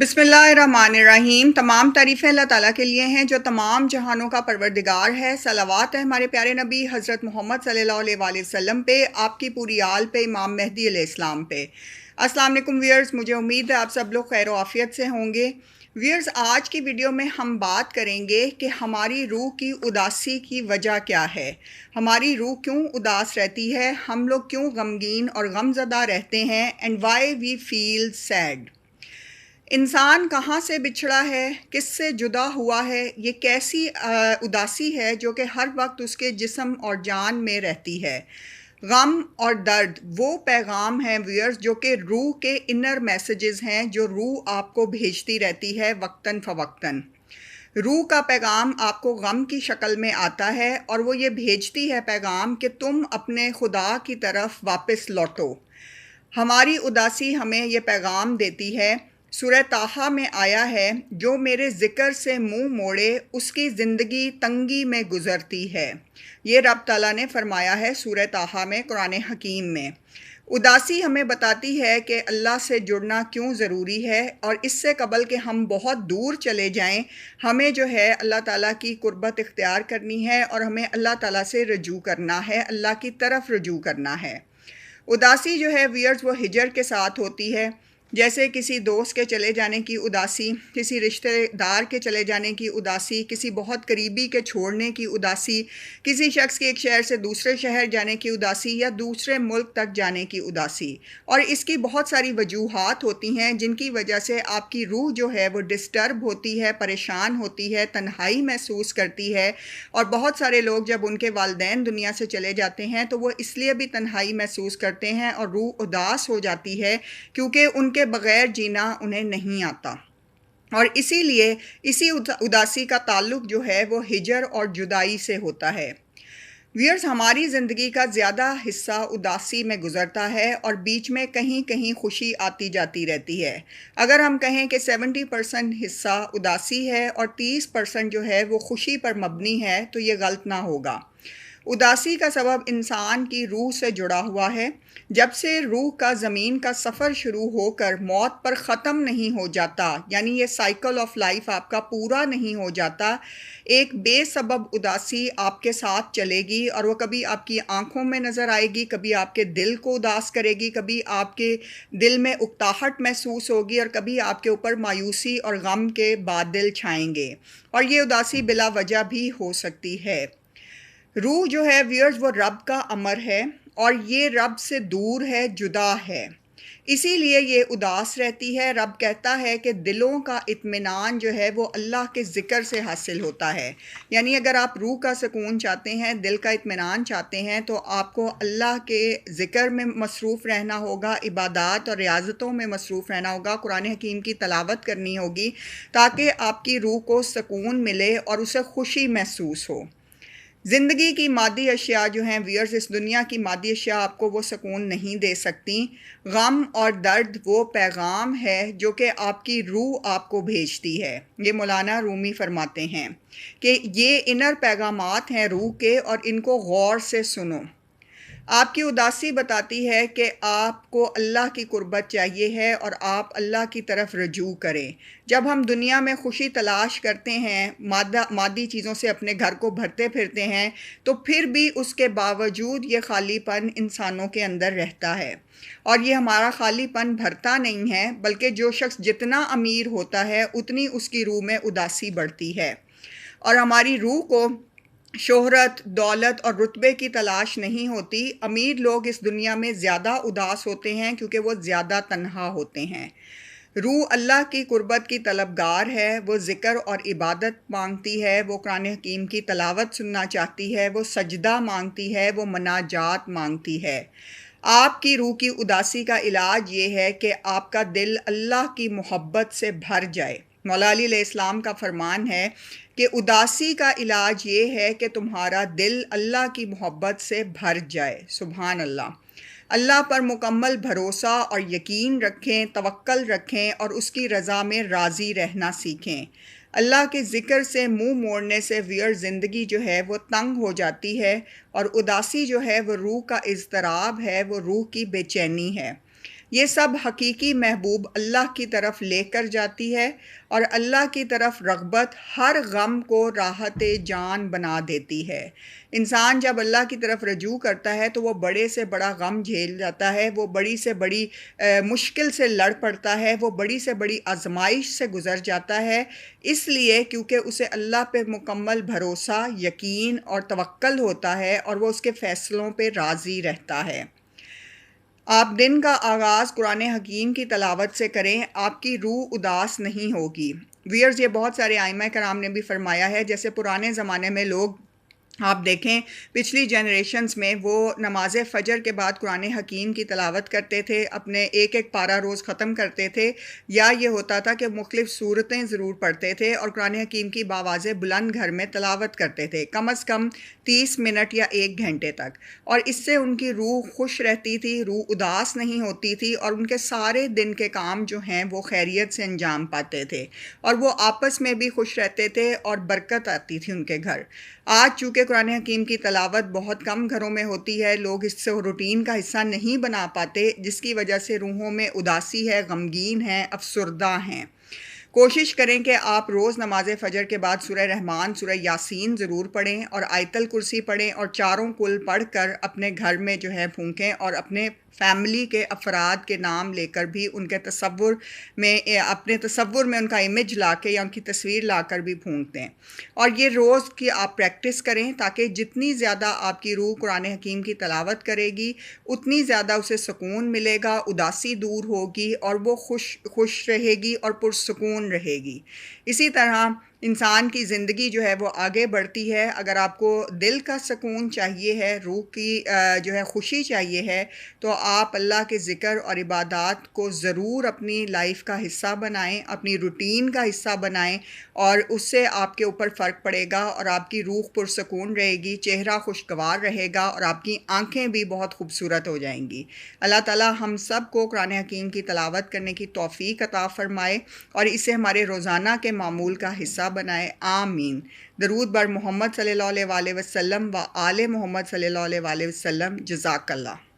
बिस्मिल्लाहिर्रहमानिर्रहीम। तमाम तारीफ़ें अल्लाह ताला के लिए हैं जो तमाम जहानों का परवरदिगार है। सलावत है हमारे प्यारे नबी हज़रत मोहम्मद सल्लल्लाहु अलैहि वसल्लम पे, आपकी पूरी आल पे, इमाम मेहदी अलैहिस्सलाम पे। अस्सलाम वालेकुम व्यूअर्स, मुझे उम्मीद है आप सब लोग खैर आफियत से होंगे। व्यूअर्स, आज की वीडियो में हम बात करेंगे कि हमारी रूह की उदासी की वजह क्या है। हमारी रूह क्यों उदास रहती है, हम लोग क्यों गमगीन और गमज़दा रहते हैं, and why we feel sad. इंसान कहाँ से बिछड़ा है, किससे जुदा हुआ है, ये कैसी उदासी है जो कि हर वक्त उसके जिस्म और जान में रहती है। गम और दर्द वो पैगाम हैं व्यूअर्स जो कि रूह के इनर मैसेजेस हैं जो रूह आपको भेजती रहती है वक्तन फ़वक्तन। रूह का पैगाम आपको गम की शक्ल में आता है और वो ये भेजती है पैगाम कि तुम अपने खुदा की तरफ वापस लौटो। हमारी उदासी हमें ये पैगाम देती है। सूरह ताहा में आया है, जो मेरे ज़िक्र से मुंह मोड़े उसकी ज़िंदगी तंगी में गुज़रती है। ये रब ताला ने फरमाया है सूरह ताहा में, कुरान हकीम में। उदासी हमें बताती है कि अल्लाह से जुड़ना क्यों ज़रूरी है, और इससे कबल कि हम बहुत दूर चले जाएं, हमें जो है अल्लाह ताला की कुर्बत इख्तियार करनी है और हमें अल्लाह ताला से रजू करना है, अल्लाह की तरफ रजू करना है। उदासी जो है व्यूअर्स वो हिजर के साथ होती है। जैसे किसी दोस्त के चले जाने की उदासी, किसी रिश्तेदार के चले जाने की उदासी, किसी बहुत करीबी के छोड़ने की उदासी, किसी शख्स के एक शहर से दूसरे शहर जाने की उदासी या दूसरे मुल्क तक जाने की उदासी। और इसकी बहुत सारी वजूहात होती हैं जिनकी वजह से आपकी रूह जो है वो डिस्टर्ब होती है, परेशान होती है, तन्हाई महसूस करती है। और बहुत सारे लोग जब उनके वालिदैन दुनिया से चले जाते हैं तो वो इसलिए भी तन्हाई महसूस करते हैं और रूह उदास हो जाती है क्योंकि उनके बगैर जीना उन्हें नहीं आता। और इसीलिए इसी उदासी का ताल्लुक जो है वो हिजर और जुदाई से होता है। व्यूअर्स, हमारी ज़िंदगी का ज़्यादा हिस्सा उदासी में गुज़रता है और बीच में कहीं कहीं खुशी आती जाती रहती है। अगर हम कहें कि 70% हिस्सा उदासी है और 30% जो है वो खुशी पर मबनी है तो ये गलत ना होगा। उदासी का सबब इंसान की रूह से जुड़ा हुआ है। जब से रूह का ज़मीन का सफ़र शुरू होकर मौत पर ख़त्म नहीं हो जाता, यानी ये साइकिल ऑफ लाइफ आपका पूरा नहीं हो जाता, एक बेसबब उदासी आपके साथ चलेगी और वो कभी आपकी आंखों में नज़र आएगी, कभी आपके दिल को उदास करेगी, कभी आपके दिल में उकताहट महसूस होगी और कभी आपके ऊपर मायूसी और गम के बादल छाएंगे। और ये उदासी बिला वजह भी हो सकती है। रूह जो है व्यूअर्स वो रब का अमर है और ये रब से दूर है, जुदा है, इसीलिए ये उदास रहती है। रब कहता है कि दिलों का इत्मीनान जो है वो अल्लाह के ज़िक्र से हासिल होता है। यानी अगर आप रूह का सुकून चाहते हैं, दिल का इत्मीनान चाहते हैं, तो आपको अल्लाह के ज़िक्र में मसरूफ़ रहना होगा, इबादत और रियाज़तों में मसरूफ़ रहना होगा, कुरान हकीम की तलावत करनी होगी, ताकि आपकी रूह को सुकून मिले और उसे खुशी महसूस हो। ज़िंदगी की मादी अशिया जो हैं व्यूअर्स, इस दुनिया की मादी अशिया आपको वो सुकून नहीं दे सकती। गम और दर्द वो पैगाम है जो कि आपकी रूह आपको भेजती है। ये मौलाना रूमी फरमाते हैं कि ये इनर पैगामात हैं रूह के और इनको गौर से सुनो। आपकी उदासी बताती है कि आपको अल्लाह की कुर्बत चाहिए है और आप अल्लाह की तरफ रजू करें। जब हम दुनिया में खुशी तलाश करते हैं, मादी चीज़ों से अपने घर को भरते फिरते हैं, तो फिर भी उसके बावजूद ये खालीपन इंसानों के अंदर रहता है। और ये हमारा खालीपन भरता नहीं है, बल्कि जो शख्स जितना अमीर होता है उतनी उसकी रूह में उदासी बढ़ती है। और हमारी रूह को शोहरत, दौलत और रुतबे की तलाश नहीं होती। अमीर लोग इस दुनिया में ज़्यादा उदास होते हैं क्योंकि वो ज़्यादा तन्हा होते हैं। रूह अल्लाह की कुर्बत की तलबगार है, वो ज़िक्र और इबादत मांगती है, वो कुरान हकीम की तलावत सुनना चाहती है, वो सजदा मांगती है, वो मनाजात मांगती है। आपकी रूह की उदासी का इलाज ये है कि आपका दिल अल्लाह की मोहब्बत से भर जाए। मौला अली अलैहिस्सलाम का फरमान है कि उदासी का इलाज ये है कि तुम्हारा दिल अल्लाह की मोहब्बत से भर जाए। सुभान अल्लाह। अल्लाह पर मुकम्मल भरोसा और यकीन रखें, तवक्कल रखें और उसकी रज़ा में राज़ी रहना सीखें। अल्लाह के ज़िक्र से मुंह मोड़ने से व्यूअर ज़िंदगी जो है वो तंग हो जाती है और उदासी जो है वो रूह का इज़्तिराब है, वो रूह की बेचैनी है। یہ سب حقیقی محبوب اللہ کی طرف لے کر جاتی ہے، اور اللہ کی طرف رغبت ہر غم کو راحت جان بنا دیتی ہے۔ انسان جب اللہ کی طرف رجوع کرتا ہے تو وہ بڑے سے بڑا غم جھیل جاتا ہے، وہ بڑی سے بڑی مشکل سے لڑ پڑتا ہے، وہ بڑی سے بڑی آزمائش سے گزر جاتا ہے، اس لیے کیونکہ اسے اللہ پہ مکمل بھروسہ، یقین اور توکل ہوتا ہے، اور وہ اس کے فیصلوں پہ راضی رہتا ہے۔ آپ دن کا آغاز قرآن حکیم کی تلاوت سے کریں، آپ کی روح اداس نہیں ہوگی۔ ویئرز، یہ بہت سارے ائمہ کرام نے بھی فرمایا ہے، جیسے پرانے زمانے میں لوگ، آپ دیکھیں پچھلی جنریشنز میں وہ نماز فجر کے بعد قرآن حکیم کی تلاوت کرتے تھے، اپنے ایک ایک پارہ روز ختم کرتے تھے، یا یہ ہوتا تھا کہ مختلف صورتیں ضرور پڑھتے تھے اور قرآن حکیم کی بآواز بلند گھر میں تلاوت کرتے تھے، کم از کم 30 منٹ یا 1 گھنٹے تک، اور اس سے ان کی روح خوش رہتی تھی، روح اداس نہیں ہوتی تھی، اور ان کے سارے دن کے کام جو ہیں وہ خیریت سے انجام پاتے تھے، اور وہ آپس میں بھی خوش رہتے تھے اور برکت آتی تھی ان کے گھر۔ آج چونکہ قرآن حکیم کی تلاوت بہت کم گھروں میں ہوتی ہے، لوگ اس سے روٹین کا حصہ نہیں بنا پاتے، جس کی وجہ سے روحوں میں اداسی ہے، غمگین ہیں، افسردہ ہیں۔ کوشش کریں کہ آپ روز نماز فجر کے بعد سورہ رحمان، سورہ یاسین ضرور پڑھیں، اور آیت الکرسی پڑھیں، اور چاروں کل پڑھ کر اپنے گھر میں جو ہے پھونکیں، اور اپنے فیملی کے افراد کے نام لے کر بھی ان کے تصور میں، اپنے تصور میں ان کا امیج لا کے یا ان کی تصویر لا کر بھی پھونک دیں، اور یہ روز کی آپ پریکٹس کریں، تاکہ جتنی زیادہ آپ کی روح قرآن حکیم کی تلاوت کرے گی اتنی زیادہ اسے سکون ملے گا، اداسی دور ہوگی، اور وہ خوش رہے گی اور پرسکون رہے گی۔ اسی طرح انسان کی زندگی جو ہے وہ آگے بڑھتی ہے۔ اگر آپ کو دل کا سکون چاہیے ہے، روح کی جو ہے خوشی چاہیے ہے، تو آپ اللہ کے ذکر اور عبادات کو ضرور اپنی لائف کا حصہ بنائیں، اپنی روٹین کا حصہ بنائیں، اور اس سے آپ کے اوپر فرق پڑے گا، اور آپ کی روح پرسکون رہے گی، چہرہ خوشگوار رہے گا، اور آپ کی آنکھیں بھی بہت خوبصورت ہو جائیں گی۔ اللہ تعالیٰ ہم سب کو قرآن حکیم کی تلاوت کرنے کی توفیق عطا فرمائے، اور اسے ہمارے روزانہ کے معمول کا حصہ بنائے، آمین۔ درود بر محمد صلی اللہ علیہ وآلہ وسلم و آل محمد صلی اللہ علیہ وآلہ وسلم۔ جزاک اللہ۔